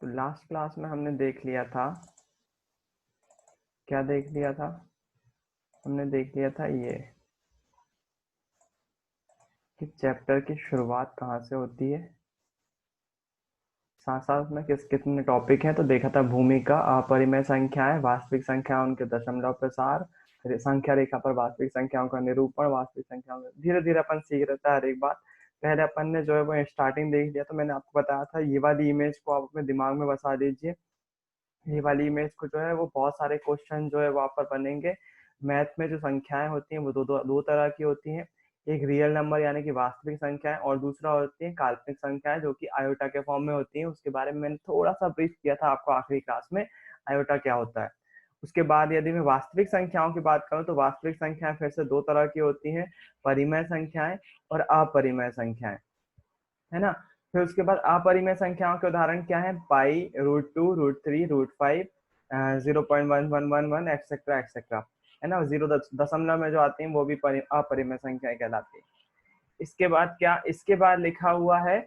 तो last class में हमने देख लिया था, क्या देख लिया था? हमने देख लिया था ये कि चैप्टर की शुरुआत कहाँ से होती है, साथ साथ में कितने टॉपिक हैं। तो देखा था भूमिका, अपरिमेय संख्याएं, वास्तविक संख्या, उनके दशमलव प्रसार, संख्या रेखा पर वास्तविक संख्याओं का निरूपण, वास्तविक संख्याओं का धीरे धीरे अपन सीख रहता है हर एक बात। पहले अपन ने जो है वो स्टार्टिंग देख लिया, तो मैंने आपको बताया था ये वाली इमेज को आप अपने दिमाग में बसा लीजिए। ये वाली इमेज को जो है वो बहुत सारे क्वेश्चन जो है वहां पर बनेंगे। मैथ में जो संख्याएं होती हैं वो दो तरह की होती हैं। एक रियल नंबर यानी कि वास्तविक संख्याएं, और दूसरा होती है काल्पनिक संख्याएं जो कि आयोटा के फॉर्म में होती हैं। उसके बारे में मैंने थोड़ा सा ब्रीफ किया था आपको आखिरी क्लास में, आयोटा क्या होता है। उसके बाद यदि मैं वास्तविक संख्याओं की बात करूं तो वास्तविक संख्याएं फिर से दो तरह की होती हैं, परिमेय संख्याएं और अपरिमेय संख्याएं, है ना। फिर उसके बाद अपरिमेय संख्याओं के उदाहरण क्या है? पाई, √2, √3, √5, 0.1111 एक्सेट्रा एक्सेट्रा, है ना। जीरो दशमलव में जो आती हैं वो भी अपरिमेय संख्याएं कहलाती है। इसके बाद क्या, इसके बाद लिखा हुआ है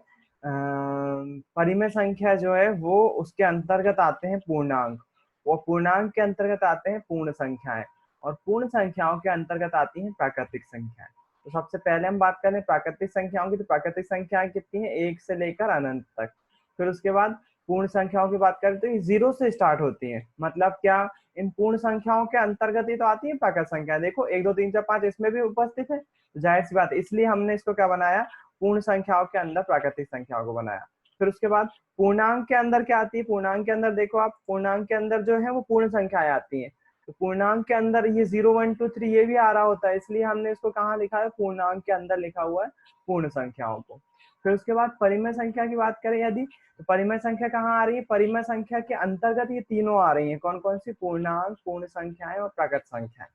परिमेय संख्या जो है वो उसके अंतर्गत आते हैं पूर्णांक, वो पूर्णांक के अंतर्गत आते हैं पूर्ण संख्याएं, और पूर्ण संख्याओं के अंतर्गत आती हैं प्राकृतिक संख्याएं। तो सबसे पहले हम बात करें प्राकृतिक संख्याओं की, तो प्राकृतिक संख्याएं कितनी है? 1 से लेकर अनंत तक। फिर उसके बाद पूर्ण संख्याओं की बात करें तो ये 0 से स्टार्ट होती है। मतलब क्या, इन पूर्ण संख्याओं के अंतर्गत ही तो आती है प्राकृतिक संख्या। देखो 1 2 3 4 5 इसमें भी उपस्थित है, जाहिर सी बात है, इसलिए हमने इसको क्या बनाया, पूर्ण संख्याओं के अंदर प्राकृतिक संख्याओं को बनाया। फिर उसके बाद पूर्णांक के अंदर क्या आती है? पूर्णांक के अंदर देखो आप, पूर्णांक के अंदर जो है वो पूर्ण संख्याएं आती हैं। तो पूर्णांक के अंदर ये 0 1 2 3 ये भी आ रहा होता है, इसलिए हमने इसको कहाँ लिखा है? पूर्णांक के अंदर लिखा हुआ है पूर्ण संख्याओं को। फिर उसके बाद परिमेय संख्या की बात करें यदि, तो परिमेय संख्या कहाँ आ रही है? परिमेय संख्या के अंतर्गत ये तीनों आ रही है। कौन कौन सी? पूर्णांक, पूर्ण संख्याएं और प्राकृत संख्याएं,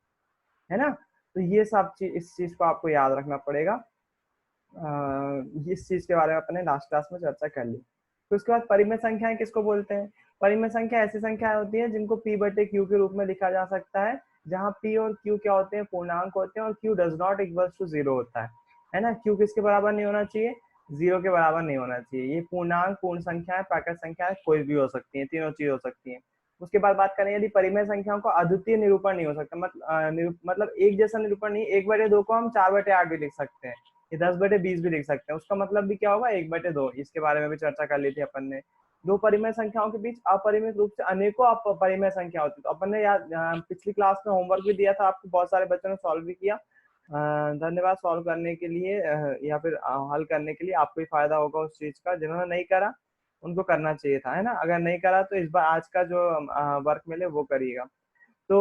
है ना। तो ये सब चीज, इस चीज को आपको याद रखना पड़ेगा। इस चीज के बारे में अपने लास्ट क्लास में चर्चा कर ली। तो उसके बाद परिमेय संख्याएं किसको बोलते हैं? परिमेय संख्या ऐसी संख्याएं होती है जिनको p/q के रूप में लिखा जा सकता है, जहां p और q क्या होते हैं? पूर्णांक होते हैं, और q does not equal to 0 होता है ना। q किसके बराबर नहीं होना चाहिए? 0 के बराबर नहीं होना चाहिए। ये पूर्णांक, पूर्ण संख्या, प्राकृत संख्या कोई भी हो सकती है, तीनों चीज हो सकती है। उसके बाद बात करें यदि परिमेय संख्याओं को अद्वितीय निरूपण नहीं हो सकता, मतलब एक जैसा निरूपण नहीं, 1/2 को हम 4/8 भी लिख सकते हैं, ये 10/20 भी लिख सकते हैं। उसका मतलब भी क्या होगा? 1/2। इसके बारे में भी चर्चा कर ली थी अपन ने। दो परिमेय संख्याओं के बीच अपरिमित रूप से अनेकों अपरिमेय संख्या होती है। तो अपन ने याद पिछली क्लास में होमवर्क भी दिया था आपको, बहुत सारे बच्चों ने सॉल्व भी किया। धन्यवाद सॉल्व करने के लिए, या फिर हल करने के लिए। आपको ही फायदा होगा उस चीज का। जिन्होंने नहीं करा उनको करना चाहिए था, है ना। अगर नहीं करा तो इस बार आज का जो वर्क मिले वो करिएगा। तो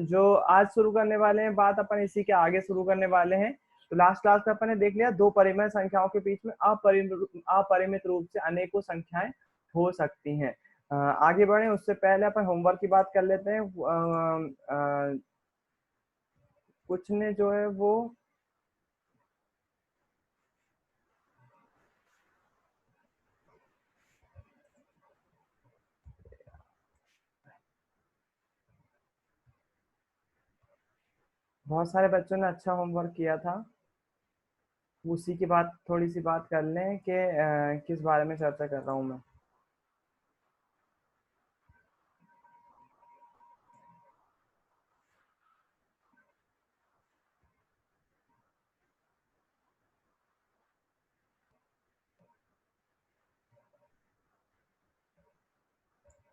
जो आज शुरू करने वाले हैं बात, अपन इसी के आगे शुरू करने वाले हैं। तो लास्ट क्लास में अपन ने देख लिया दो परिमेय संख्याओं के बीच में अपरिमित रूप से अनेकों संख्याएं हो सकती हैं। आगे बढ़े उससे पहले अपन होमवर्क की बात कर लेते हैं। कुछ ने जो है वो बहुत सारे बच्चों ने अच्छा होमवर्क किया था। उसी की बात, थोड़ी सी बात कर लें कि किस बारे में चर्चा कर रहा हूँ मैं।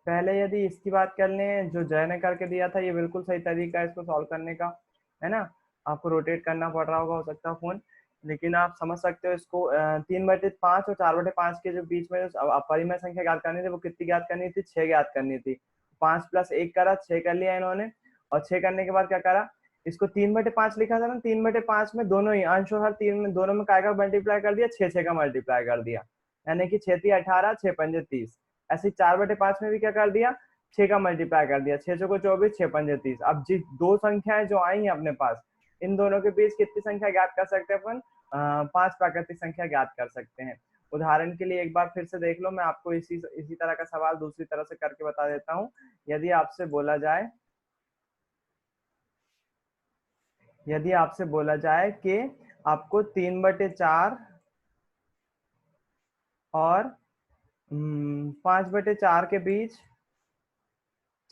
पहले यदि इसकी बात कर लें, जो जय ने करके दिया था, ये बिल्कुल सही तरीका है इसको सॉल्व करने का, है ना। आपको रोटेट करना पड़ रहा होगा हो सकता है फोन, लेकिन आप समझ सकते हो इसको। 3/5 और 4/5 के जो बीच में जो अपरिमेय संख्या ज्ञात करनी थी, वो कितनी ज्ञात करनी थी? 6 ज्ञात करनी थी। 5 + 1 करा, 6 कर लिया इन्होंने। और 6 करने के बाद क्या करा? इसको 3/5 लिखा था ना, 3/5 में दोनों ही अंश और हर तीन में, दोनों में काय का मल्टीप्लाई कर दिया? 6 6 का मल्टीप्लाई कर दिया, यानी कि 6 × 18, 6 × 5 = 30। ऐसे 4/5 में भी क्या कर दिया? 6 का मल्टीप्लाई कर दिया, 6 को 24, 6 × 5 = 30। अब जिस दो संख्याएं जो आई हैं अपने पास, इन दोनों के बीच कितनी संख्या ज्ञात कर सकते हैं अपन? 5 प्राकृतिक संख्या ज्ञात कर सकते हैं। उदाहरण के लिए एक बार फिर से देख लो, मैं आपको इसी तरह का सवाल दूसरी तरह से करके बता देता हूँ। यदि आपसे बोला जाए, कि आपको 3/4 और 5/4 के बीच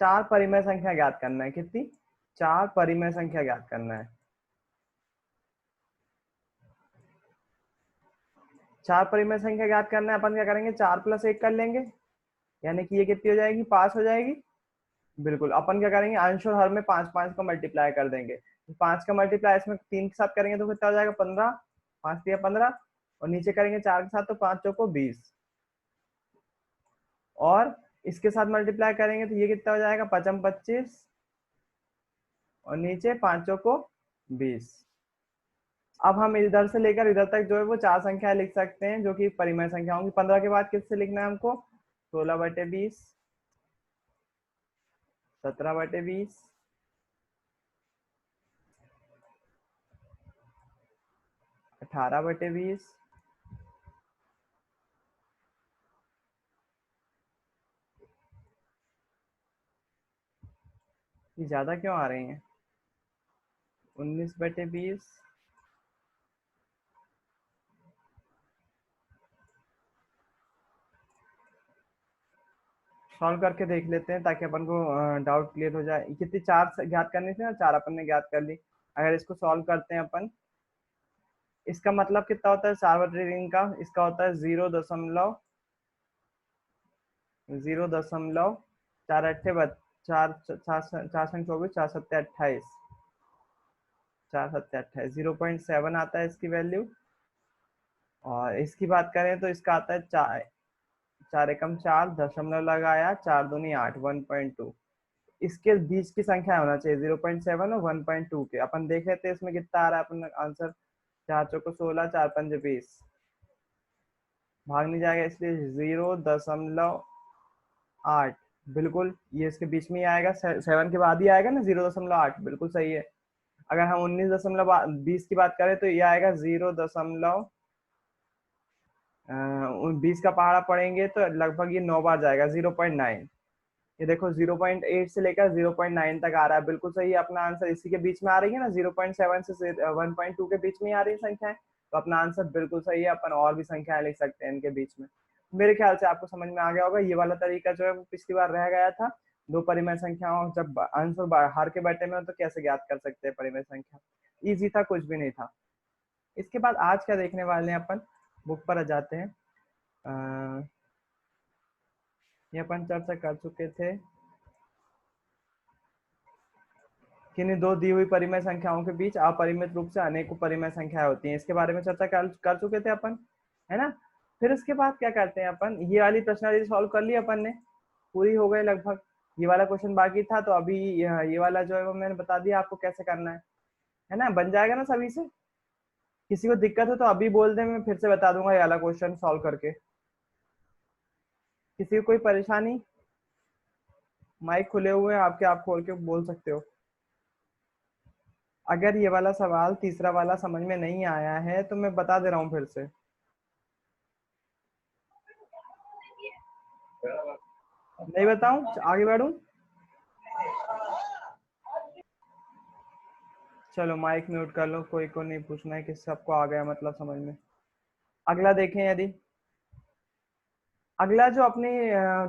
4 परिमेय संख्या ज्ञात करना है। कितनी? 4 परिमेय संख्या ज्ञात करना है। 4 परिमेय संख्या ज्ञात करना है। अपन क्या करेंगे, 4 + 1 कर लेंगे, यानी कि ये कितनी हो जाएगी, 5 हो जाएगी। बिल्कुल। अपन क्या करेंगे, अंश और हर में 5 5 का मल्टीप्लाई कर देंगे। 5 का मल्टीप्लाई इसमें 3 के साथ करेंगे तो कितना हो जाएगा, 15। 5 दिया 15, और नीचे करेंगे 4 के साथ तो 5 चौको 20, और इसके साथ मल्टीप्लाई करेंगे तो ये कितना हो जाएगा, 5 25, और नीचे 5 चौको 20। अब हम इधर से लेकर इधर तक जो है वो 4 संख्या लिख सकते हैं जो कि परिमेय संख्या होंगी। 15 के बाद किससे लिखना है हमको, 16/20, 17/20, 18/20, ये ज्यादा क्यों आ रही हैं, 19/20, सॉल्व करके देख लेते हैं ताकि अपन को डाउट क्लियर हो जाए। कितनी, 4 ज्ञात करनी थी ना, 4 अपन ने ज्ञात कर ली। अगर इसको सॉल्व करते हैं अपन, इसका मतलब कितना होता है 4/3 का, इसका होता है 0.0 4 4 24, 4 7 28, 4 7 28, 0.7 आता है इसकी वैल्यू। और इसकी बात करें तो इसका आता है 4, 4 एकम 4, दशमलव लगाया, 4 दूनी 8, 1.2। इसके बीच की संख्या होना चाहिए 0.7 और 1.2 के। अपन देख लेते हैं इसमें कितना आ रहा है अपन आंसर। 4 चौको 16, 4 पंजे 20, भाग नहीं जाएगा इसलिए 0.8। बिल्कुल ये इसके बीच में ही आएगा, 7 के बाद ही आएगा ना 0.8, बिल्कुल सही है। अगर हम 19.20 की बात करें तो ये आएगा 0.20 का पहाड़ा पड़ेंगे तो लगभग ये 9 बार जाएगा, 0.9। ये देखो 0.8 से लेकर 0.9 तक आ रहा है, बिल्कुल सही है। अपना आंसर इसी के बीच में आ रही है ना, 0.7 से 1.2 के बीच में आ रही है संख्याएं, तो अपना आंसर बिल्कुल सही है। अपन और भी संख्याएं लिख सकते हैं इनके बीच में। मेरे ख्याल से आपको समझ में आ गया होगा। ये वाला तरीका जो है वो पिछली बार रह गया था। दो परिमेय संख्याओं, जब आंसर हर के बैठे में हो तो कैसे ज्ञात कर सकते हैं परिमेय संख्या, इजी था, कुछ भी नहीं था। इसके बाद आज क्या देखने वाले हैं अपन, बुक पर आ जाते हैं। ये अपन चर्चा कर चुके थे, किन्हीं दो दी हुई परिमेय संख्याओं के बीच अपरिमित रूप से अनेकों परिमेय संख्याएं होती हैं। इसके बारे में चर्चा कर चुके थे अपन, है ना। फिर उसके बाद क्या करते हैं अपन, ये वाली प्रश्नावली सॉल्व कर ली अपन ने, पूरी हो गई लगभग। ये वाला क्वेश्चन बाकी था, तो अभी ये वाला जो है वो मैंने बता दिया आपको कैसे करना है ना। बन जाएगा ना सभी से। किसी को दिक्कत हो तो अभी बोल दे, मैं फिर से बता दूंगा ये वाला क्वेश्चन सॉल्व करके। किसी को कोई परेशानी? माइक खुले हुए हैं आपके, आप खोल के बोल सकते हो। अगर ये वाला सवाल तीसरा वाला समझ में नहीं आया है तो मैं बता दे रहा हूँ फिर से। नहीं बताऊं, आगे बढ़ूं? चलो माइक म्यूट कर लो, कोई को नहीं पूछना है कि सबको आ गया मतलब समझ में। अगला देखें, यदि अगला जो अपनी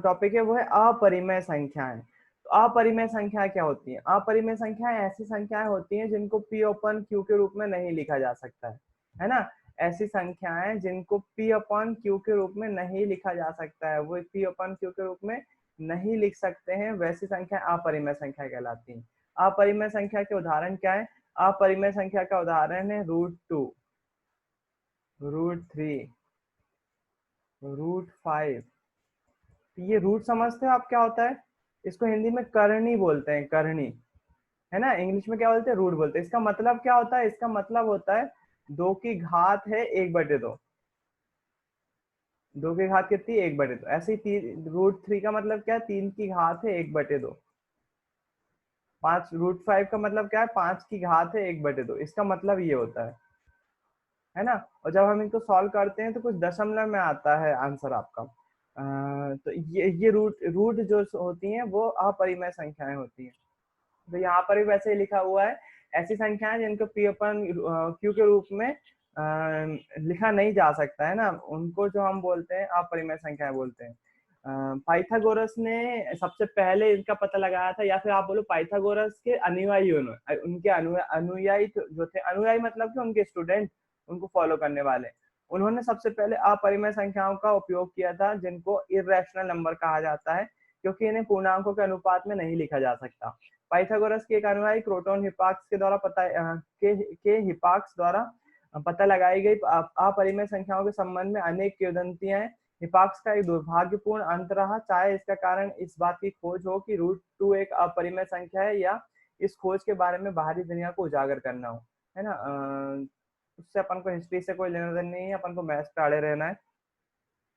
टॉपिक है वो है अपरिमेय संख्याएं। तो अपरिमेय संख्या क्या होती है? अपरिमेय संख्याएं ऐसी संख्याएं होती हैं जिनको पी अपन क्यू के रूप में नहीं लिखा जा सकता है ना। ऐसी संख्याएं जिनको पी अपन क्यू के रूप में नहीं लिखा जा सकता है, वो पी अपन क्यू के रूप में नहीं लिख सकते हैं, वैसी संख्या अपरिमेय संख्या कहलाती है। अपरिमेय संख्या के उदाहरण क्या है? अपरिमेय संख्या का उदाहरण है √2, √3, √5। ये रूट समझते हो आप क्या होता है? इसको हिंदी में करनी बोलते हैं, करनी, है ना। इंग्लिश में क्या बोलते हैं, रूट बोलते हैं। इसका मतलब क्या होता है? इसका मतलब होता है 2 की घात है 1/2। 2 की घात कितनी, 1/2। ऐसे ही √3 का मतलब क्या है, 3 की घात है 1/2। 5 √5 का मतलब क्या है, 5 की घात है 1/2। इसका मतलब ये होता है ना। और जब हम इनको सॉल्व करते हैं तो कुछ दशमलव में आता है आंसर आपका। तो ये रूट रूट जो होती हैं वो अपरिमेय संख्याएं होती हैं। तो यहाँ पर भी वैसे ही लिखा हुआ है, ऐसी संख्याएं जिनको पी अपन क्यू के रूप में लिखा नहीं जा सकता है ना, उनको जो हम बोलते हैं अपरिमेय संख्याएं बोलते हैं। पाइथागोरस ने सबसे पहले इनका पता लगाया था, या फिर आप बोलो पाइथागोरस के अनुयायी, उनके अनुयायी जो थे, अनुयायी मतलब कि उनके स्टूडेंट, उनको फॉलो करने वाले, उन्होंने सबसे पहले अपरिमेय संख्याओं का उपयोग किया था, जिनको इर्रेशनल नंबर कहा जाता है, क्योंकि इन्हें पूर्णांकों के अनुपात में नहीं लिखा जा सकता। पाइथागोरस के एक अनुयायी क्रोटन हिप्पार्क्स के द्वारा हिप्पार्क्स द्वारा पता लगाई गई अपरिमेय संख्याओं के संबंध में अनेक किंवदंतियां हैं। हिप्पार्क्स का एक दुर्भाग्यपूर्ण अंत रहा, चाहे इसका कारण इस बात की खोज हो कि √2 एक अपरिमेय संख्या है, या इस खोज के बारे में बाहरी दुनिया को उजागर करना हो, है ना। उससे अपन को हिस्ट्री से कोई लेना देना नहीं है, अपन को मैथ्स पे अड़े रहना है।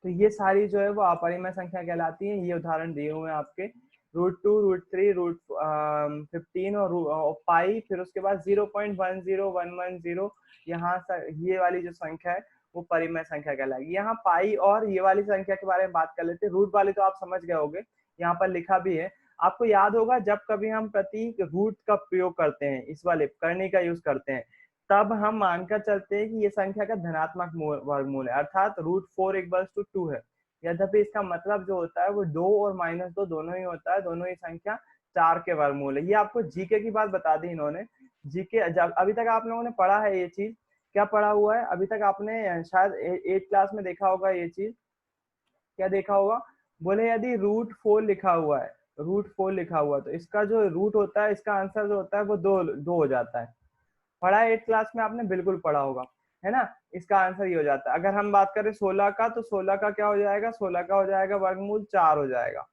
तो ये सारी जो है वो अपरिमेय संख्या कहलाती है। ये उदाहरण दिए हुए हैं आपके, √2, √3, √15 और पाई, फिर उसके बाद 0.10110, यहाँ ये वाली जो संख्या है वो परिमेय संख्या कहलाएगी। यहाँ पाई और ये वाली संख्या के बारे में बात कर लेते हैं। रूट वाली तो आप समझ गए होंगे, यहाँ पर लिखा भी है। आपको याद होगा जब कभी हम प्रतीक रूट का प्रयोग करते हैं, इस वाले करने का यूज करते हैं, तब हम मानकर चलते हैं कि ये संख्या का धनात्मक वर्गमूल है, अर्थात √4 = 2 है। यद्यपि इसका मतलब जो होता है वो 2 और -2 दोनों ही होता है, दोनों ही संख्या 4 के वर्गमूल है। ये आपको जीके की बात बता दी इन्होंने। जीके जब अभी तक आप लोगों ने पढ़ा है ये चीज, क्या पढ़ा हुआ है अभी तक आपने, शायद 8 क्लास में देखा होगा ये चीज। क्या देखा होगा, बोले यदि √4 लिखा हुआ है, √4 लिखा हुआ है, तो इसका जो रूट होता है, इसका आंसर जो होता है वो दो दो हो जाता है। पढ़ा है 8 क्लास में आपने, बिल्कुल पढ़ा होगा, है ना। इसका आंसर ये हो जाता है। अगर हम बात करें 16 का, तो 16 का क्या हो जाएगा, 16 का हो जाएगा वर्गमूल 4 हो जाएगा।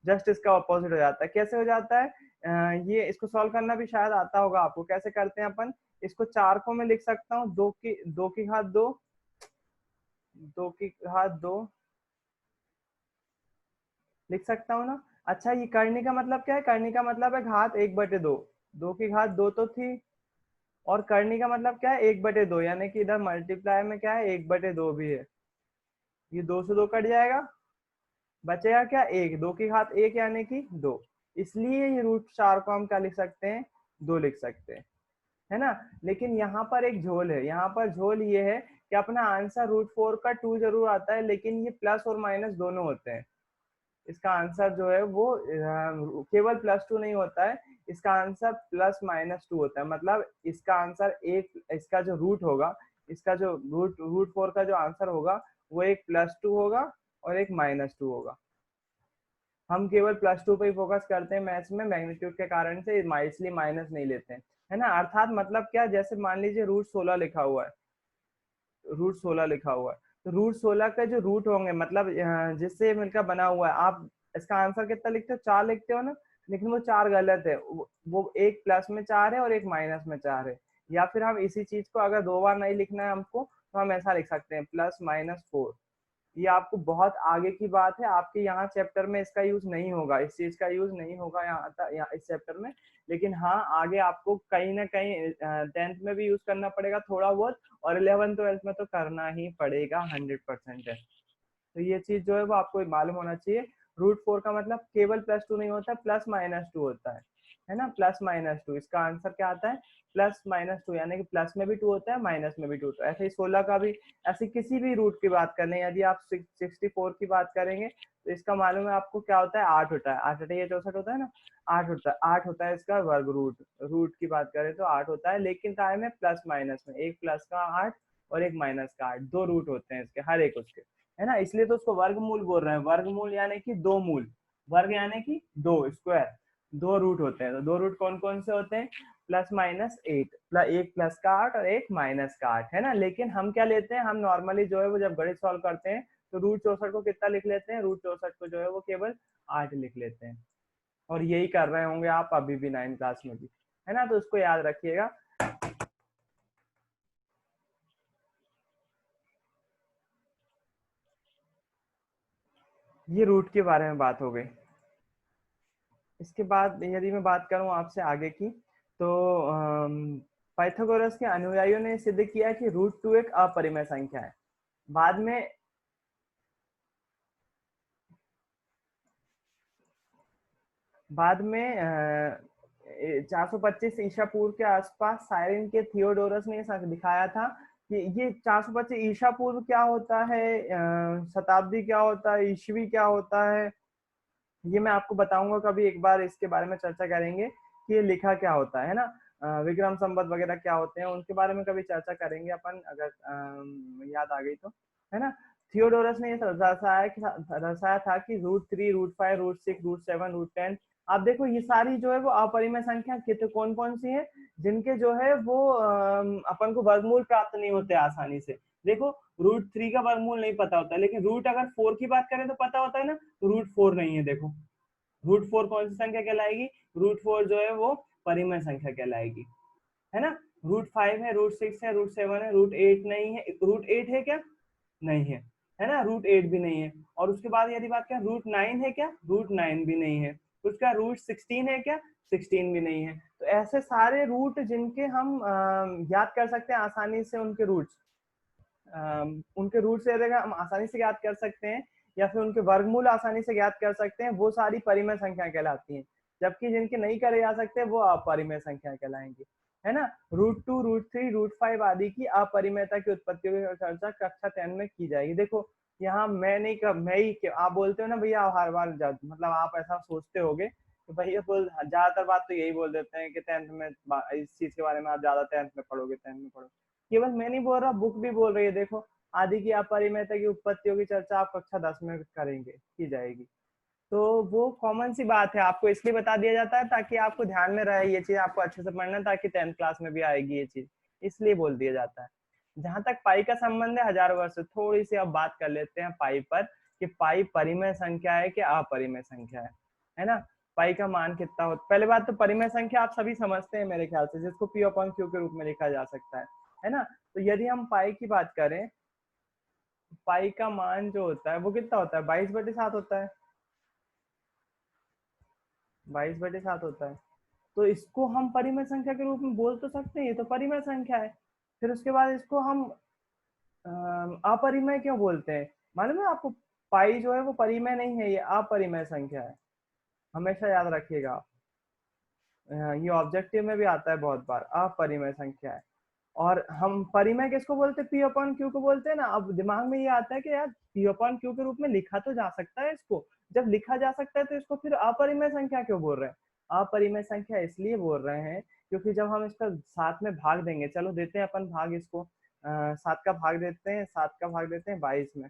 जस्ट इसका ऑपोजिट हो जाता है। कैसे हो जाता है, ये इसको सॉल्व करना भी शायद आता होगा आपको। कैसे करते हैं अपन, इसको 4 को मैं लिख सकता हूँ 2 की घात 2, 2 की घात 2 लिख सकता हूँ ना। अच्छा, ये करने का मतलब क्या है, करने का मतलब है घात 1/2। 2 की घात 2 तो थी, और करने का मतलब क्या है, 1/2, यानी कि इधर मल्टीप्लाई में क्या है, 1/2 भी है। ये 2 से 2 कट जाएगा, बचेगा क्या, 1। 2 की घात 1 यानी कि 2। इसलिए ये √4 को हम क्या लिख सकते हैं, 2 लिख सकते हैं, है ना। लेकिन यहाँ पर एक झोल है, यहाँ पर झोल ये है कि अपना आंसर √4 का 2 जरूर आता है, लेकिन ये प्लस और माइनस दोनों होते हैं। इसका आंसर जो है वो केवल +2 नहीं होता है, इसका आंसर +-2 होता है। मतलब इसका आंसर एक, इसका जो रूट होगा, इसका जो √4 का जो आंसर होगा वो एक +2 होगा और एक -2 होगा। हम केवल +2 पे ही फोकस करते हैं मैथ्स में, मैग्नीट्यूड के कारण से, इसलिए माइनस नहीं लेते हैं, है ना। अर्थात मतलब क्या, जैसे मान लीजिए √16 लिखा हुआ है, √16 लिखा हुआ है, तो √16 का जो रूट होंगे, मतलब जिससे मिलकर बना हुआ है, आप इसका आंसर कितना लिखते हो, 4 लिखते हो ना। लेकिन वो 4 गलत है, वो एक प्लस में 4 है और एक माइनस में 4 है। या फिर हम इसी चीज को अगर 2 बार नहीं लिखना है हमको, तो हम ऐसा लिख सकते हैं +-4। ये आपको बहुत आगे की बात है, आपके यहाँ चैप्टर में इसका यूज नहीं होगा, इस चीज का यूज नहीं होगा यहाँ इस चैप्टर में। लेकिन हाँ, आगे आपको कहीं ना कहीं 10th में भी यूज करना पड़ेगा थोड़ा बहुत, और 11th-12th में तो करना ही पड़ेगा, 100% है। तो ये चीज जो है वो आपको मालूम होना चाहिए। √4 का मतलब केवल +2 नहीं होता, +-2 होता है ना। +-2, इसका आंसर क्या आता है, +-2, यानी कि प्लस में भी 2 होता है, माइनस में भी 2 होता है। ऐसे ही 16 का भी, ऐसे किसी भी रूट की बात कर लें, यदि आप 64 की बात करेंगे, तो इसका मालूम है आपको क्या होता है, 8 होता है। 8 8 64 होता है ना, 8 होता है इसका वर्ग रूट। रूट की बात करें तो 8 होता है, लेकिन काय में प्लस माइनस में, एक प्लस का 8 और एक माइनस का 8, 2 रूट होते हैं इसके, हर एक उसके, है ना। इसलिए तो उसको वर्गमूल बोल रहे हैं। वर्गमूल यानी कि 2 मूल, वर्ग यानी कि 2 स्क्वायर, 2 रूट होते हैं। तो 2 रूट कौन कौन से होते हैं, +-8, एक प्लस का 8 और एक माइनस का 8, है ना। लेकिन हम क्या लेते हैं, हम नॉर्मली जो है वो जब गणित सॉल्व करते हैं, तो √64 को कितना लिख लेते हैं, √64 को जो है वो केवल 8 लिख लेते हैं। और यही कर रहे होंगे आप अभी भी 9th क्लास में भी, है ना। तो उसको याद रखिएगा। ये रूट के बारे में बात हो गई। इसके बाद यदि मैं बात करूं आपसे आगे की, तो पाइथागोरस के अनुयायियों ने सिद्ध किया कि √2 एक अपरिमेय संख्या है। बाद में बाद में 425 ईसा पूर्व के आसपास साइरिन के थियोडोरस ने दिखाया था ये 425 ईसा पूर्व क्या होता है, शताब्दी क्या होता है, ईस्वी क्या होता है, ये मैं आपको बताऊंगा कभी एक बार, इसके बारे में चर्चा करेंगे कि ये लिखा क्या होता है ना। विक्रम संवत वगैरह क्या होते हैं उनके बारे में कभी चर्चा करेंगे अपन, अगर याद आ गई तो, है ना। थियोडोरस ने ये दर्शाया था कि √3, √5, √6, √7, √10, आप देखो ये सारी जो है वो अपरिमेय संख्या कितने कौन कौन सी है, जिनके जो है वो अपन को वर्गमूल प्राप्त नहीं होते आसानी से। देखो √3 का वर्गमूल नहीं पता होता, लेकिन रूट अगर 4 की बात करें तो पता होता है ना, √4 नहीं है। देखो √4 कौन सी संख्या कहलाएगी, √4 जो है वो परिमेय संख्या कहलाएगी, है ना। √5 है, √6 है, √7 है, √8 नहीं है। √8 है क्या, नहीं है, है ना, √8 भी नहीं है। और उसके बाद यदि बात करें √9 है क्या, √9 भी नहीं है। उसका √16 है क्या, 16 भी नहीं है। तो ऐसे सारे रूट जिनके हम याद कर सकते हैं आसानी से, उनके रूट से यदि हम आसानी से याद कर सकते हैं या फिर उनके वर्गमूल आसानी से याद कर सकते हैं, वो सारी परिमेय संख्या कहलाती हैं। जबकि जिनके नहीं करे जा सकते वो अपरिमेय संख्या कहलाएंगी, है ना। √2, √3, √5 आदि की अपरिमेयता की उत्पत्ति की चर्चा कक्षा 10 में की जाएगी। देखो यहाँ मैं नहीं कर, मैं ही, आप बोलते हो ना भैया हर बार, मतलब आप ऐसा सोचते होगे तो भैया बोल, ज्यादातर बात तो यही बोल देते हैं कि 10th में इस चीज के बारे में आप ज्यादा 10th में पढ़ोगे, 10th में पढ़ोगे। केवल मैं नहीं बोल रहा, बुक भी बोल रही है। देखो आदि की अपरिमेयता की उत्पत्तियों की चर्चा आप कक्षा 10 में करेंगे, की जाएगी। तो वो कॉमन सी बात है, आपको इसलिए बता दिया जाता है ताकि आपको ध्यान में रहे ये चीज, आपको अच्छे से पढ़ना, ताकि 10th क्लास में भी आएगी ये चीज, इसलिए बोल दिया जाता है। जहां तक पाई का संबंध है, हजारों वर्ष से, थोड़ी सी अब बात कर लेते हैं पाई पर, कि पाई परिमेय संख्या है कि अपरिमेय संख्या है ना। पाई का मान कितना होता है, पहले बात तो परिमेय संख्या आप सभी समझते हैं मेरे ख्याल से, जिसको P/Q के रूप में लिखा जा सकता है ना। तो यदि हम पाई की बात करें, पाई का मान जो होता है वो कितना होता है, 22/7 होता है, 22/7 होता है। तो इसको हम परिमेय संख्या के रूप में बोल तो सकते हैं, ये तो परिमेय संख्या है। फिर उसके बाद इसको हम अपरिमेय क्यों बोलते हैं, मालूम है आपको। पाई जो है वो परिमेय नहीं है, ये अपरिमेय संख्या है, हमेशा याद रखिएगा आप। ये ऑब्जेक्टिव में भी आता है बहुत बार, अपरिमेय संख्या है। और हम परिमेय किसको बोलते हैं, P/Q को बोलते हैं ना। अब दिमाग में ये आता है कि यार P/Q के रूप में लिखा तो जा सकता है इसको, जब लिखा जा सकता है तो इसको फिर अपरिमेय संख्या क्यों बोल रहे हैं। अपरिमेय संख्या इसलिए बोल रहे हैं क्योंकि जब हम इसका 7 में भाग देंगे, चलो देते हैं अपन भाग इसको, 7 का भाग देते हैं, 7 का भाग देते हैं 22 में,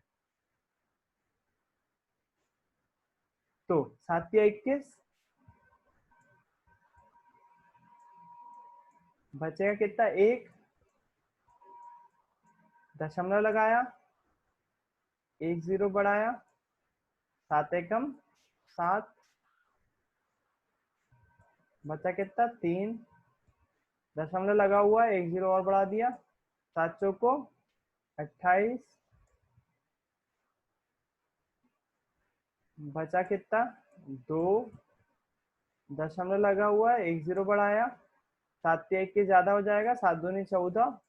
तो 7 या 21, बचेगा कितना, एक दशमलव लगाया, एक जीरो बढ़ाया, 7 एकम 7, बचा कितना, 3, दशमलव लगा हुआ है, एक जीरो और बढ़ा दिया, 7 चौको 28, बचा कितना, 2, दशमलव लगा हुआ है, एक जीरो बढ़ाया, 7 या 21 ज्यादा हो जाएगा, 7 दूनी 14,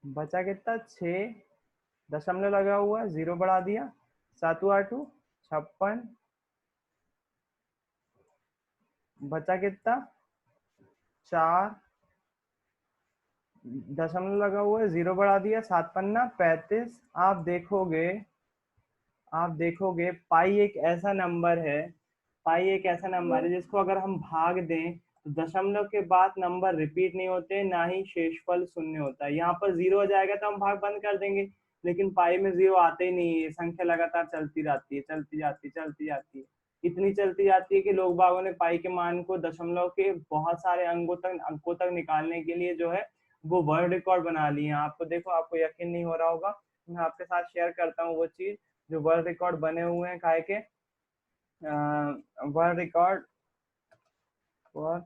बचा कितना, 6, दशमलव लगा हुआ है, जीरो बढ़ा दिया, 7 × 8 = 56, बचा कितना, 4, दशमलव लगा हुआ है, जीरो बढ़ा दिया, 7 × 5 = 35। आप देखोगे पाई एक ऐसा नंबर है, पाई एक ऐसा नंबर है जिसको अगर हम भाग दें तो दशमलव के बाद नंबर रिपीट नहीं होते, ना ही शेषफल शून्य होता है। यहाँ पर जीरो हो जाएगा तो हम भाग बंद कर देंगे, लेकिन पाई में जीरो आते ही नहीं है, संख्या लगातार चलती रहती है, चलती जाती, चलती जाती है। इतनी चलती जाती है कि लोग बागों ने पाई के मान को दशमलव के बहुत सारे अंकों तक निकालने के लिए जो है वो वर्ल्ड रिकॉर्ड बना लिए हैं। आपको देखो, आपको यकीन नहीं हो रहा होगा, मैं आपके साथ शेयर करता हूँ वो चीज, जो वर्ल्ड रिकॉर्ड बने हुए हैं काहे के, वर्ल्ड रिकॉर्ड फॉर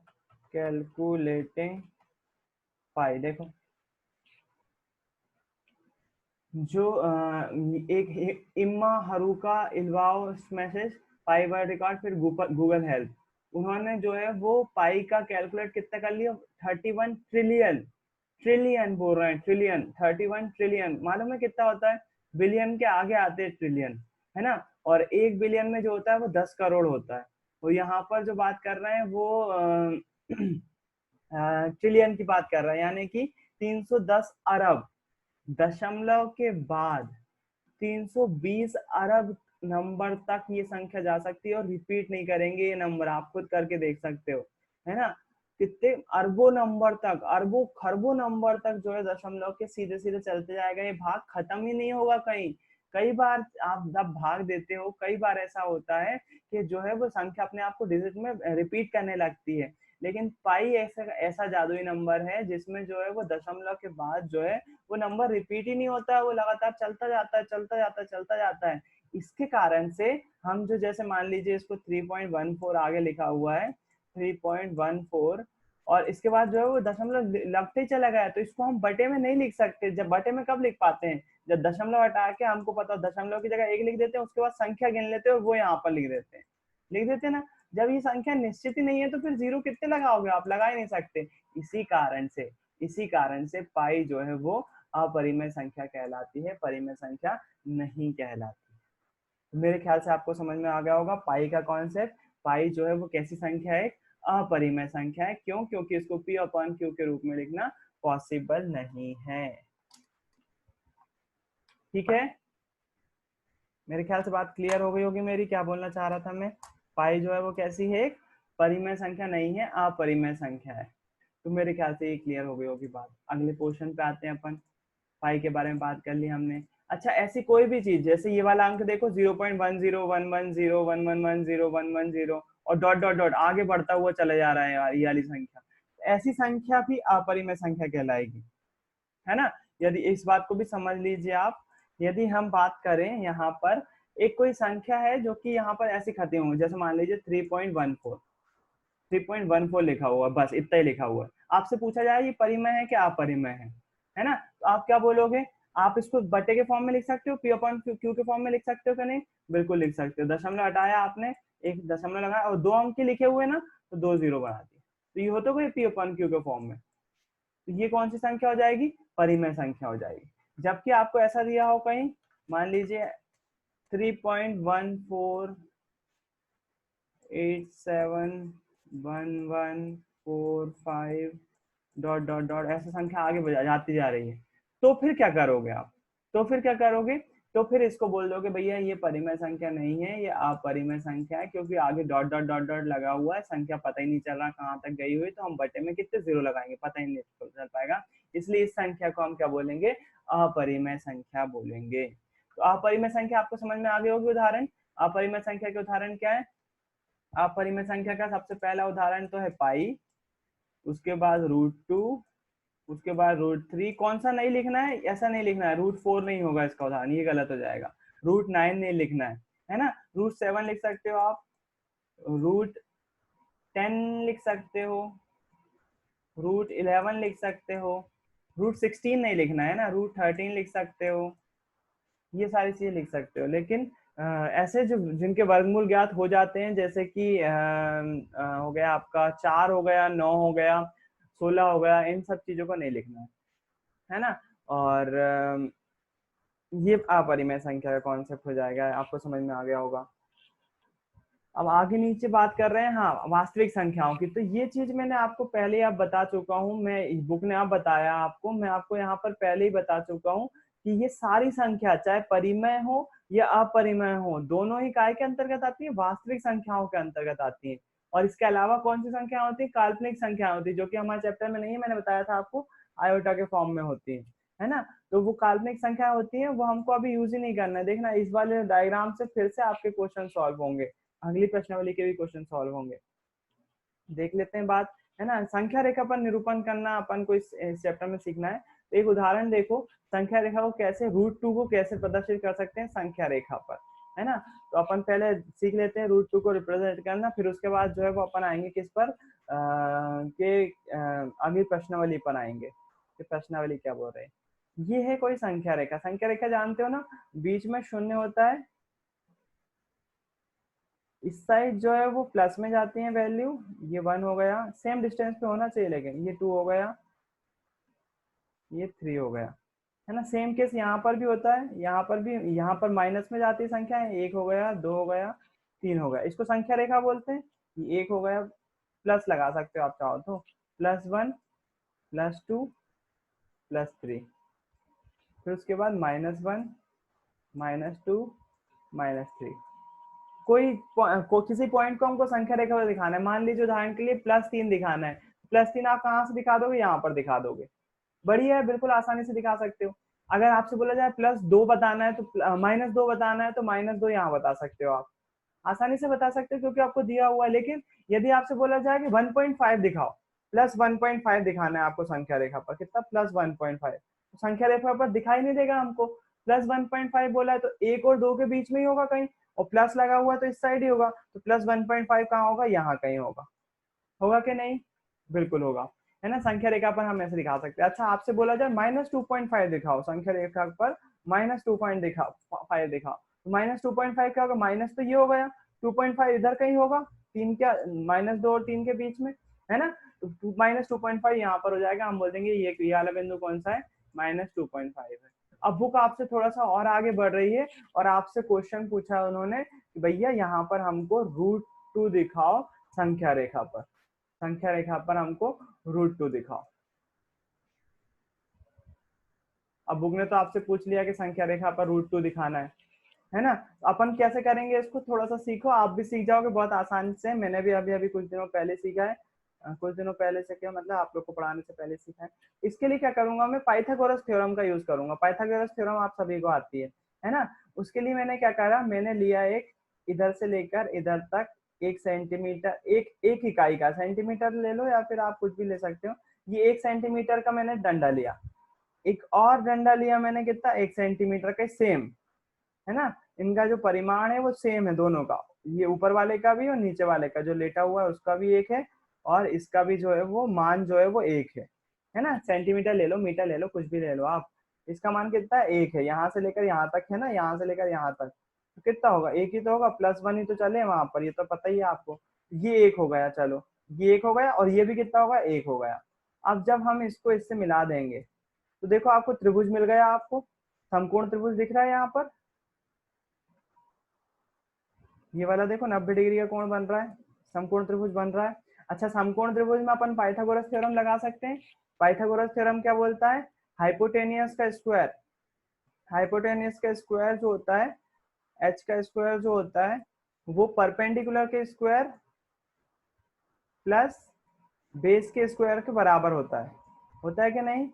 कैलकुलेटिंग पाई। देखो जो एक इम्मा हरुका इल्वाओ मैसेज पाई वर्ल्ड रिकॉर्ड, फिर गूगल हेल्प, उन्होंने जो है वो पाई का कैलकुलेट कितना कर लिया, 31 ट्रिलियन, ट्रिलियन बोल रहे हैं, ट्रिलियन, 31 ट्रिलियन, मालूम है कितना होता है, बिलियन के आगे आते हैं ट्रिलियन, है ना। और 1 बिलियन में जो होता है वो 10 करोड़ होता है। तो यहाँ पर जो बात कर रहे हैं वो ट्रिलियन की बात कर रहे हैं, यानी कि 310 अरब, दशमलव के बाद 320 अरब नंबर तक ये संख्या जा सकती है, और रिपीट नहीं करेंगे ये नंबर, आप खुद करके देख सकते हो, है ना। कितने अरबों नंबर तक, अरबों खरबों नंबर तक जो है दशमलव के सीधे सीधे चलते जाएगा, ये भाग खत्म ही नहीं होगा कहीं। कई बार आप जब भाग देते हो, कई बार ऐसा होता है कि जो है वो संख्या अपने आप को डिजिट में रिपीट करने लगती है, लेकिन पाई ऐसा ऐसा जादुई नंबर है जिसमें जो है वो दशमलव के बाद जो है वो नंबर रिपीट ही नहीं होता है, वो लगातार चलता जाता है, चलता जाता है, चलता जाता है। इसके कारण से हम जो, जैसे मान लीजिए इसको 3.14 आगे लिखा हुआ है, 3.14, और इसके बाद जो है वो दशमलव लगते ही चला गया, तो इसको हम बटे में नहीं लिख सकते। जब बटे में कब लिख पाते हैं, जब दशमलव हटा के हमको पता दशमलव की जगह एक लिख देते हैं, उसके बाद संख्या गिन लेते हैं और वो यहाँ पर लिख देते हैं ना। जब ये संख्या निश्चित ही नहीं है तो फिर जीरो कितने लगाओगे, आप लगा ही नहीं सकते। इसी कारण से पाई जो है वो अपरिमेय संख्या कहलाती है, परिमेय संख्या नहीं कहलाती। तो मेरे ख्याल से आपको समझ में आ गया होगा पाई का कॉन्सेप्ट। पाई जो है वो कैसी संख्या है, अपरिमेय संख्या है। क्यों? क्योंकि इसको पी अपॉन क्यू के रूप में लिखना पॉसिबल नहीं है। ठीक है, मेरे ख्याल से बात क्लियर हो गई होगी मेरी, क्या बोलना चाह रहा था मैं। पाई जो है वो कैसी है, एक परिमेय संख्या नहीं है, अपरिमेय संख्या है। तो मेरे ख्याल से ये क्लियर हो गई होगी बात। अगले क्वेश्चन पे आते हैं अपन। पाई के बारे में बात कर ली हमने। अच्छा, ऐसी कोई भी चीज, जैसे ये वाला अंक देखो 0.101101101110 और डॉट डॉट डॉट आगे बढ़ता हुआ चला जा रहा है यार, ये वाली संख्या, ऐसी संख्या भी अपरिमेय संख्या कहलाएगी, है ना। यदि इस बात को भी समझ लीजिए आप, यदि हम बात करें यहाँ पर एक कोई संख्या है जो कि यहाँ पर ऐसी खत्म होंगी, जैसे मान लीजिए 3.14 लिखा हुआ, बस इतना ही लिखा हुआ है, आपसे पूछा जाए ये परिमेय है क्या अपरिमेय है ना, तो आप क्या बोलोगे? आप इसको बटे के फॉर्म में लिख सकते हो, पी अपॉन क्यू के फॉर्म में लिख सकते हो कि नहीं? बिल्कुल लिख सकते हो। दशमलव हटाया आपने, एक दशमलव लगाया और दो अंक लिखे हुए ना, तो दो जीरो बना दिए, तो ये होता है पी अपॉन क्यू के फॉर्म में। तो ये कौन सी संख्या हो जाएगी? परिमेय संख्या हो जाएगी। जबकि आपको ऐसा दिया हो कहीं, मान लीजिए 3.14871145 डॉट डॉट डॉट ऐसे संख्या आगे बढ़ जाती जा रही है, तो फिर क्या करोगे आप? तो फिर क्या करोगे? तो फिर इसको बोल दोगे भैया ये परिमेय संख्या नहीं है, ये अपरिमेय संख्या है, क्योंकि आगे डॉट डॉट डॉट डॉट लगा हुआ है, संख्या पता ही नहीं चल रहा कहाँ तक गई हुई, तो हम बटे में कितने जीरो लगाएंगे, पता ही नहीं चल पाएगा। इसलिए इस संख्या को हम क्या बोलेंगे? अपरिमेय संख्या बोलेंगे। तो अपरिमेय संख्या आपको समझ में आ गई होगी। उदाहरण, अपरिमेय संख्या के उदाहरण क्या है? अपरिमेय संख्या का सबसे पहला उदाहरण तो है पाई, उसके बाद √2, उसके बाद √3। कौन सा नहीं लिखना है? ऐसा नहीं लिखना है, √4 नहीं होगा इसका उदाहरण, ये गलत हो जाएगा। √9 नहीं लिखना है ना। √7 लिख सकते हो आप, √10 लिख सकते हो, √11 लिख सकते हो, √16 नहीं लिखना है ना, √13 लिख सकते हो, ये सारी चीजें लिख सकते हो। लेकिन ऐसे जो जिनके वर्गमूल ज्ञात हो जाते हैं, जैसे कि हो गया आपका 4 हो गया, 9 हो गया, 16 हो गया, इन सब चीजों को नहीं लिखना है ना। और ये अपरिमेय संख्या का कॉन्सेप्ट हो जाएगा, आपको समझ में आ गया होगा। अब आगे नीचे बात कर रहे हैं, हाँ, वास्तविक संख्याओं की। तो ये चीज मैंने आपको पहले आप बता चुका हूँ, मैं बुक ने आप बताया आपको, मैं आपको यहाँ पर पहले ही बता चुका हूँ कि ये सारी संख्या चाहे परिमेय हो या अपरिमेय हो, दोनों ही काय के अंतर्गत आती है? वास्तविक संख्याओं के अंतर्गत आती है। और इसके अलावा कौन सी संख्या होती है? काल्पनिक संख्या होती है, जो कि हमारे चैप्टर में नहीं है, मैंने बताया था आपको, आयोटा के फॉर्म में होती है ना। तो वो काल्पनिक संख्या होती है, वो हमको अभी यूज ही नहीं करना है। देखना इस वाले डायग्राम से फिर से आपके क्वेश्चन सॉल्व होंगे, अगली प्रश्नावली के भी क्वेश्चन सॉल्व होंगे। देख लेते हैं बात, है ना। संख्या रेखा पर निरूपण करना अपन को इस चैप्टर में सीखना है। तो एक उदाहरण देखो, संख्या रेखा को कैसे, √2 को कैसे प्रदर्शित कर सकते हैं संख्या रेखा पर, है ना। तो अपन पहले सीख लेते हैं √2 को रिप्रेजेंट करना, फिर उसके बाद जो है वो अपन आएंगे किस पर, अगली प्रश्नावली पर आएंगे कि प्रश्नावली क्या बोल रहे हैं। ये है कोई संख्या रेखा, संख्या रेखा जानते हो ना, बीच में शून्य होता है, इस साइड जो है वो प्लस में जाती है वैल्यू, ये 1 हो गया, सेम डिस्टेंस पे होना चाहिए, लेकिन ये 2 हो गया, ये 3 हो गया, है ना। सेम केस यहाँ पर भी होता है, यहाँ पर भी, यहाँ पर माइनस में जाती है संख्या, 1 हो गया, 2 हो गया, 3 हो गया, इसको संख्या रेखा बोलते हैं। ये 1 हो गया, प्लस लगा सकते हो आप चाहो तो +1 +2 +3, फिर उसके बाद -1 -2 -3। किसी पॉइंट को हमको संख्या रेखा पर दिखाना है। मान लीजिए उदाहरण के लिए +3 दिखाना है। +3 आप कहाँ से दिखा दोगे, यहाँ पर दिखा दोगे। बढ़िया है, बिल्कुल आसानी से दिखा सकते हो। अगर आपसे बोला जाए +2 बताना है तो -2 बताना है तो -2 यहाँ बता सकते हो आप, आसानी से बता सकते हो क्योंकि आपको दिया हुआ है। लेकिन यदि आपसे बोला जाए कि 1.5 दिखाओ, +1.5 दिखाना है आपको संख्या रेखा पर, कितना +1.5, तो संख्या रेखा पर दिखाई नहीं देगा हमको। +1.5 बोला है तो 1 और 2 के बीच में ही होगा कहीं, और प्लस लगा हुआ है तो इस साइड ही होगा, तो +1.5 कहाँ होगा, यहाँ कहीं होगा। होगा कि नहीं, बिल्कुल होगा, है ना। संख्या रेखा पर हम ऐसे दिखा सकते हैं। अच्छा, आपसे बोला जाए -2.5 दिखाओ संख्या रेखा पर, -2.5 दिखाओ, तो -2.5 क्या होगा, माइनस तो ये हो गया, 2.5 इधर कहीं होगा, 3 क्या, -2 और 3 के बीच में, है ना। तो -2.5 यहाँ पर हो जाएगा, हम बोल देंगे ये वाला बिंदु कौन सा है, -2.5 है। अब बुक आपसे थोड़ा सा और आगे बढ़ रही है और आपसे क्वेश्चन पूछा है उन्होंने कि भैया यहाँ पर हमको √2 दिखाओ संख्या रेखा पर, संख्या रेखा पर हमको √2 दिखाओ। अब बुक ने तो आपसे पूछ लिया कि संख्या रेखा पर √2 दिखाना है ना। अपन कैसे करेंगे इसको, थोड़ा सा सीखो, आप भी सीख जाओगे बहुत आसानी से। मैंने भी अभी अभी कुछ दिनों पहले सीखा है, कुछ दिनों पहले से क्या मतलब, आप लोग को पढ़ाने से पहले सीखा है। इसके लिए क्या करूंगा, मैं पाइथागोरस थ्योरम का यूज करूंगा। पाइथागोरस थ्योरम आप सभी को आती है ना। उसके लिए मैंने क्या करा, मैंने लिया एक, इधर से लेकर इधर तक 1 सेंटीमीटर, एक इकाई का, सेंटीमीटर ले लो या फिर आप कुछ भी ले सकते हो। ये 1 सेंटीमीटर का मैंने डंडा लिया, एक और डंडा लिया मैंने, कितना, 1 सेंटीमीटर का, सेम है ना। इनका जो परिमाण है वो सेम है दोनों का, ये ऊपर वाले का भी और नीचे वाले का जो लेटा हुआ है उसका भी एक है, और इसका भी जो है वो मान जो है वो एक है ना। सेंटीमीटर ले लो, मीटर ले लो, कुछ भी ले लो आप, इसका मान कितना है, एक है। यहाँ से लेकर यहाँ तक है ना, यहाँ से लेकर यहाँ तक, तो कितना होगा, एक ही तो होगा, +1 ही तो चले वहां पर, ये तो पता ही है आपको। ये एक हो गया, चलो ये एक हो गया, और ये भी कितना होगा, एक हो गया। अब जब हम इसको इससे मिला देंगे तो देखो आपको त्रिभुज मिल गया, आपको समकोण त्रिभुज दिख रहा है यहाँ पर, ये वाला देखो 90 डिग्री का कोण बन रहा है, समकोण त्रिभुज बन रहा है। अच्छा, समकोण त्रिभुज में अपन पाइथागोरस थ्योरम लगा सकते हैं। पाइथागोरस थ्योरम क्या बोलता है, हाइपोटेनियस का स्क्वायर, हाइपोटेनियस का स्क्वायर जो होता है, एच का स्क्वायर जो होता है, वो परपेंडिकुलर के स्क्वायर प्लस बेस के स्क्वायर के बराबर होता है कि नहीं।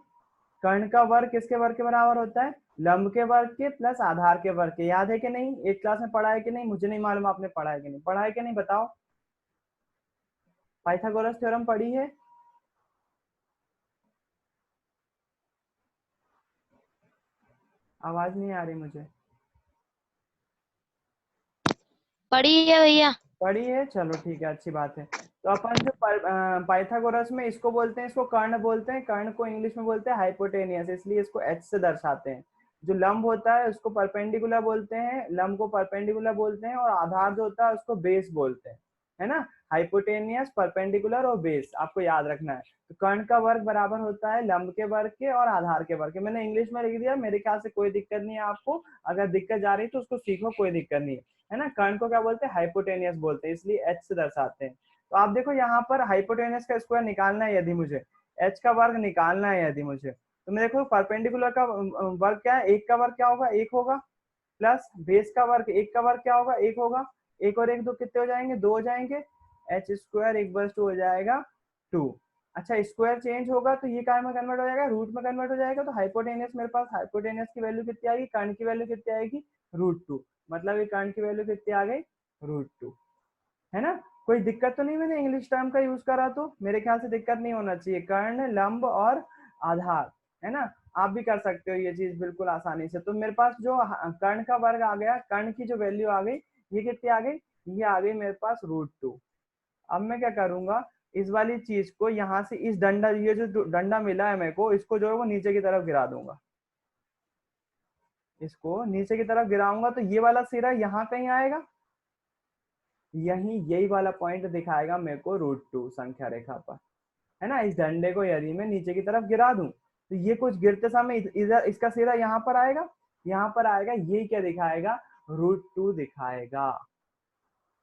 कर्ण का वर्ग किसके वर्ग के बराबर होता है, लंब के वर्ग के प्लस आधार के वर्ग के। याद है कि नहीं, एक क्लास में पढ़ा है कि नहीं, मुझे नहीं मालूम आपने पढ़ा है कि नहीं, पढ़ा है कि नहीं बताओ, पाइथागोरस थ्योरम पढ़ी है। आवाज नहीं आ रही मुझे, पढ़ी है भैया। पढ़ी है, चलो ठीक है, अच्छी बात है। तो अपन जो पाइथागोरस में इसको बोलते हैं, इसको कर्ण बोलते हैं, कर्ण को इंग्लिश में बोलते हैं हाइपोटेनियस, इसलिए इसको एच से दर्शाते हैं। जो लंब होता है उसको परपेंडिकुलर बोलते हैं, लंब को परपेंडिकुलर बोलते हैं, और आधार जो होता है उसको बेस बोलते हैं, है ना। हाइपोटेनियस, परपेंडिकुलर और बेस, आपको याद रखना है। तो कर्ण का वर्ग बराबर होता है लंब के वर्ग के और आधार के वर्ग के। मैंने इंग्लिश में लिख दिया, मेरे ख्याल से कोई दिक्कत नहीं है आपको, अगर दिक्कत जा रही है तो उसको सीखो, कोई दिक्कत नहीं है ना। कर्ण को क्या बोलते हैं, हाइपोटेनियस बोलते हैं, इसलिए एच से दर्शाते हैं। तो आप देखो यहाँ पर हाइपोटेनियस का स्क्वायर निकालना है यदि मुझे, एच का वर्ग निकालना है यदि मुझे, तो मैं देखो परपेंडिकुलर का वर्ग क्या है, एक का वर्ग क्या होगा, एक होगा, प्लस बेस का वर्ग, एक का वर्ग क्या होगा, एक होगा, एक और एक दो कितने हो जाएंगे, दो हो जाएंगे, एच स्क्वायर इक्वल्स टू हो जाएगा 2। अच्छा, स्क्वायर चेंज होगा तो ये काय में कन्वर्ट हो जाएगा, रूट में कन्वर्ट हो जाएगा। तो हाइपोटेनियस, मेरे पास हाइपोटेनियस की वैल्यू कितनी आएगी, कर्ण की वैल्यू कितनी आएगी, √2, मतलब ये कर्ण की वैल्यू कितनी आ गई, √2, है ना। कोई दिक्कत तो नहीं, मैंने इंग्लिश टर्म का यूज करा तो मेरे ख्याल से दिक्कत नहीं होना चाहिए। कर्ण, लंब और आधार, है ना। आप भी कर सकते हो ये चीज बिल्कुल आसानी से। तो मेरे पास जो कर्ण का वर्ग आ गया, कर्ण की जो वैल्यू आ गई, ये कितनी आ गई, ये आ गई मेरे पास √2। अब मैं क्या करूंगा, इस वाली चीज को यहाँ से, इस डंडा, ये जो डंडा मिला है मेरे को, इसको जो है वो नीचे की तरफ गिरा दूंगा, इसको नीचे की तरफ गिराऊंगा तो ये वाला सिरा यहाँ कहीं आएगा, यही वाला पॉइंट दिखाएगा मेरे को √2 संख्या रेखा पर, है ना। इस डंडे को यदि मैं नीचे की तरफ गिरा दूं तो ये कुछ गिरते समय इधर इसका सिरा यहाँ पर आएगा, यहाँ पर आएगा, ये क्या दिखाएगा, √2 दिखाएगा।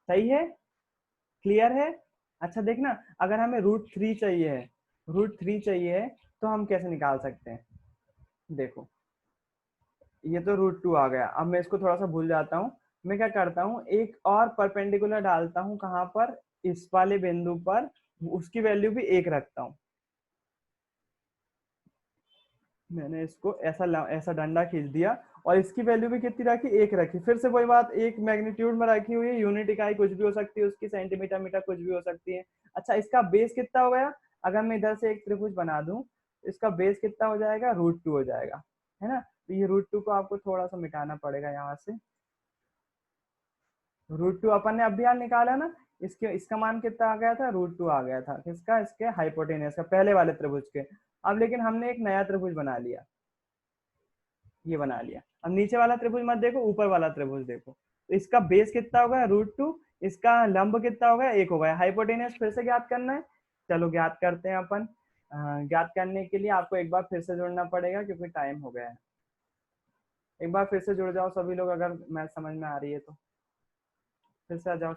सही है, क्लियर है। अच्छा देखना, अगर हमें √3 चाहिए है √3 चाहिए तो हम कैसे निकाल सकते हैं? देखो, ये तो √2 आ गया। अब मैं इसको थोड़ा सा भूल जाता हूँ, मैं क्या करता हूँ, एक और परपेंडिकुलर डालता हूँ, कहाँ पर, इस वाले बिंदु पर, उसकी वैल्यू भी 1 रखता हूँ। मैंने इसको ऐसा डंडा खींच दिया और इसकी वैल्यू भी कितनी रखी, 1 रखी। फिर से वही बात, एक मैग्नीट्यूड में रखी हुई है, यूनिट इकाई कुछ भी हो सकती है उसकी, सेंटीमीटर मीटर कुछ भी हो सकती है। अच्छा, इसका बेस कितना हो गया? अगर मैं इधर से एक त्रिभुज बना दूं, इसका बेस कितना हो जाएगा? √2 हो जाएगा, है ना। तो ये √2 को आपको थोड़ा सा मिटाना पड़ेगा यहाँ से। √2 अपन ने अभी हाल निकाला ना, इसका मान कितना आ गया था? √2 आ गया था। किसका? इसके हाइपोटेनस का, पहले वाले त्रिभुज के। अब लेकिन हमने एक नया त्रिभुज बना लिया, ये बना लिया। अब नीचे वाला त्रिभुज मत देखो, ऊपर वाला त्रिभुज देखो। तो इसका बेस कितना होगा? √2। इसका लंब कितना होगा? 1 होगा। हाइपोटेनस फिर से ज्ञात करना है, चलो ज्ञात करते हैं अपन। ज्ञात करने के लिए आपको एक बार फिर से जुड़ना पड़ेगा, क्योंकि टाइम हो गया है। एक बार फिर से जुड़ जाओ सभी लोग, अगर मैथ समझ में आ रही है तो फिर से आ जाओ।